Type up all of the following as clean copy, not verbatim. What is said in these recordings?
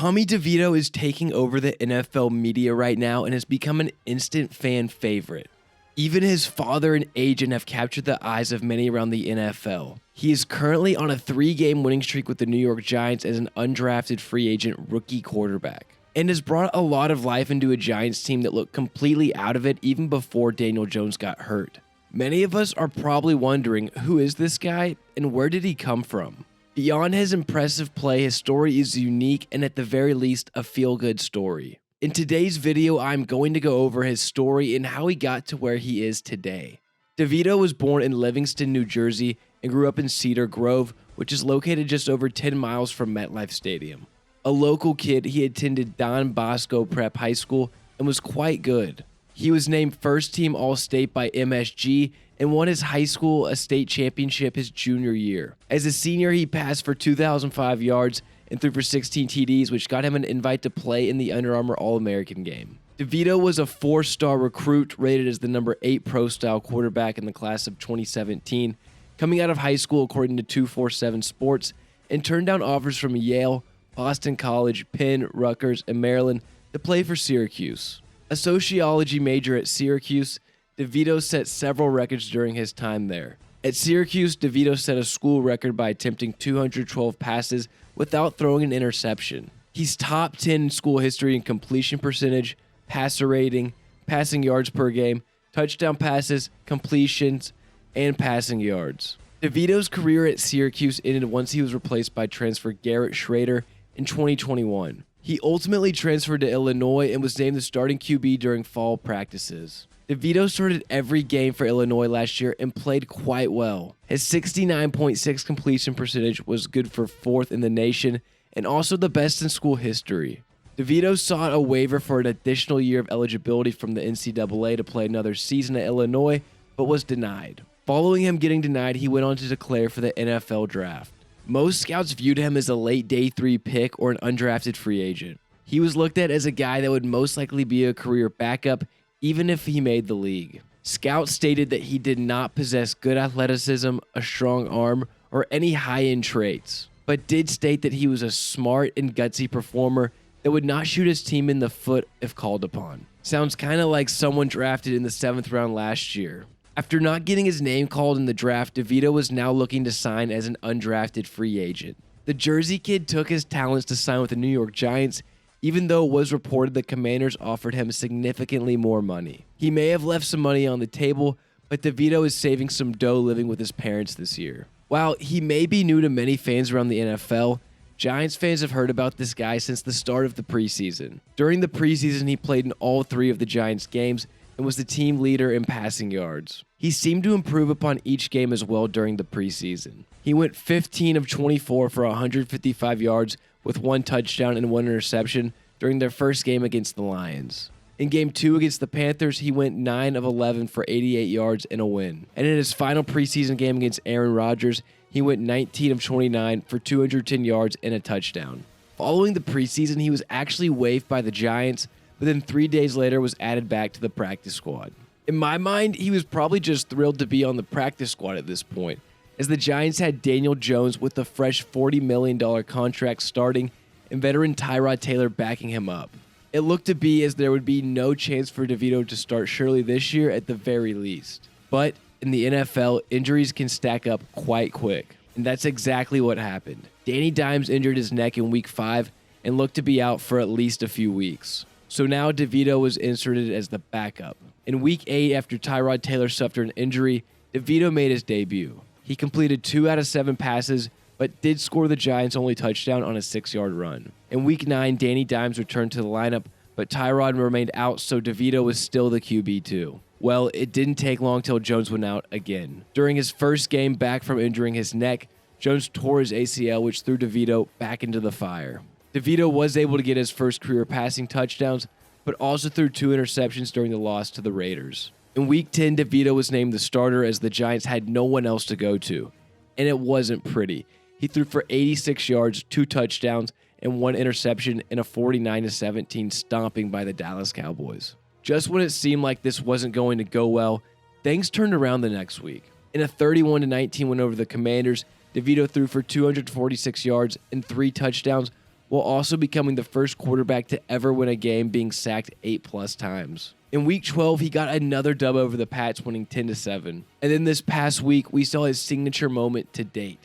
Tommy DeVito is taking over the NFL media right now and has become an instant fan favorite. Even his father and agent have captured the eyes of many around the NFL. He is currently on a 3-game winning streak with the New York Giants as an undrafted free agent rookie quarterback, and has brought a lot of life into a Giants team that looked completely out of it even before Daniel Jones got hurt. Many of us are probably wondering, who is this guy and where did he come from? Beyond his impressive play, his story is unique and at the very least a feel-good story. In today's video, I'm going to go over his story and how he got to where he is today. DeVito was born in Livingston, New Jersey and grew up in Cedar Grove, which is located just over 10 miles from MetLife Stadium. A local kid, he attended Don Bosco Prep High School and was quite good. He was named first team All-State by MSG and won his high school a state championship his junior year. As a senior, he passed for 2,005 yards and threw for 16 TDs, which got him an invite to play in the Under Armour All-American game. DeVito was a 4-star recruit, rated as the number 8 pro-style quarterback in the class of 2017, coming out of high school according to 247 Sports, and turned down offers from Yale, Boston College, Penn, Rutgers, and Maryland to play for Syracuse. A sociology major at Syracuse, DeVito set several records during his time there. At Syracuse, DeVito set a school record by attempting 212 passes without throwing an interception. He's top 10 in school history in completion percentage, passer rating, passing yards per game, touchdown passes, completions, and passing yards. DeVito's career at Syracuse ended once he was replaced by transfer Garrett Schrader in 2021. He ultimately transferred to Illinois and was named the starting QB during fall practices. DeVito started every game for Illinois last year and played quite well. His 69.6 completion percentage was good for 4th in the nation and also the best in school history. DeVito sought a waiver for an additional year of eligibility from the NCAA to play another season at Illinois, but was denied. Following him getting denied, he went on to declare for the NFL draft. Most scouts viewed him as a late day 3 pick or an undrafted free agent. He was looked at as a guy that would most likely be a career backup even if he made the league. Scouts stated that he did not possess good athleticism, a strong arm, or any high-end traits, but did state that he was a smart and gutsy performer that would not shoot his team in the foot if called upon. Sounds kind of like someone drafted in the 7th round last year. After not getting his name called in the draft, DeVito was now looking to sign as an undrafted free agent. The Jersey kid took his talents to sign with the New York Giants, even though it was reported the Commanders offered him significantly more money. He may have left some money on the table, but DeVito is saving some dough living with his parents this year. While he may be new to many fans around the NFL, Giants fans have heard about this guy since the start of the preseason. During the preseason, he played in all 3 of the Giants' games and was the team leader in passing yards. He seemed to improve upon each game as well during the preseason. He went 15 of 24 for 155 yards with 1 touchdown and 1 interception during their first game against the Lions. In Game 2 against the Panthers, he went 9 of 11 for 88 yards and a win. And in his final preseason game against Aaron Rodgers, he went 19 of 29 for 210 yards and a touchdown. Following the preseason, he was actually waived by the Giants, but then 3 days later was added back to the practice squad. In my mind, he was probably just thrilled to be on the practice squad at this point, as the Giants had Daniel Jones with a fresh $40 million contract starting and veteran Tyrod Taylor backing him up. It looked to be as there would be no chance for DeVito to start surely this year at the very least. But in the NFL, injuries can stack up quite quick, and that's exactly what happened. Danny Dimes injured his neck in Week 5 and looked to be out for at least a few weeks. So now DeVito was inserted as the backup. In Week 8, after Tyrod Taylor suffered an injury, DeVito made his debut. He completed 2 out of 7 passes, but did score the Giants' only touchdown on a 6-yard run. In Week 9, Danny Dimes returned to the lineup, but Tyrod remained out, so DeVito was still the QB2. Well, it didn't take long till Jones went out again. During his first game back from injuring his neck, Jones tore his ACL, which threw DeVito back into the fire. DeVito was able to get his first career passing touchdowns, but also threw 2 interceptions during the loss to the Raiders. In Week 10, DeVito was named the starter as the Giants had no one else to go to, and it wasn't pretty. He threw for 86 yards, 2 touchdowns, and 1 interception in a 49-17 stomping by the Dallas Cowboys. Just when it seemed like this wasn't going to go well, things turned around the next week. In a 31-19 win over the Commanders, DeVito threw for 246 yards and 3 touchdowns, while also becoming the first quarterback to ever win a game being sacked 8+ times. In Week 12, he got another dub over the Pats, winning 10-7. And then this past week, we saw his signature moment to date.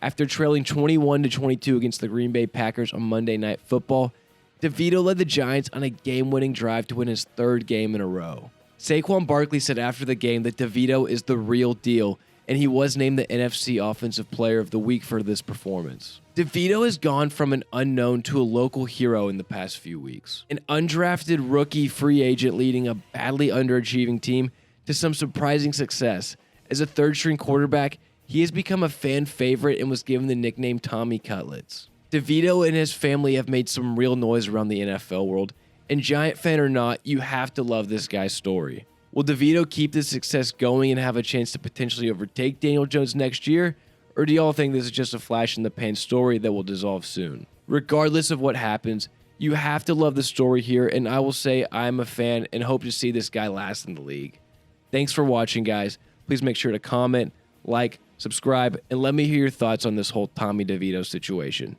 After trailing 21-22 against the Green Bay Packers on Monday Night Football, DeVito led the Giants on a game-winning drive to win his third game in a row. Saquon Barkley said after the game that DeVito is the real deal, and he was named the NFC Offensive Player of the Week for this performance. DeVito has gone from an unknown to a local hero in the past few weeks. An undrafted rookie free agent leading a badly underachieving team to some surprising success. As a third-string quarterback, he has become a fan favorite and was given the nickname Tommy Cutlets. DeVito and his family have made some real noise around the NFL world, and Giant fan or not, you have to love this guy's story. Will DeVito keep this success going and have a chance to potentially overtake Daniel Jones next year, or do y'all think this is just a flash-in-the-pan story that will dissolve soon? Regardless of what happens, you have to love the story here, and I will say I'm a fan and hope to see this guy last in the league. Thanks for watching, guys. Please make sure to comment, like, subscribe, and let me hear your thoughts on this whole Tommy DeVito situation.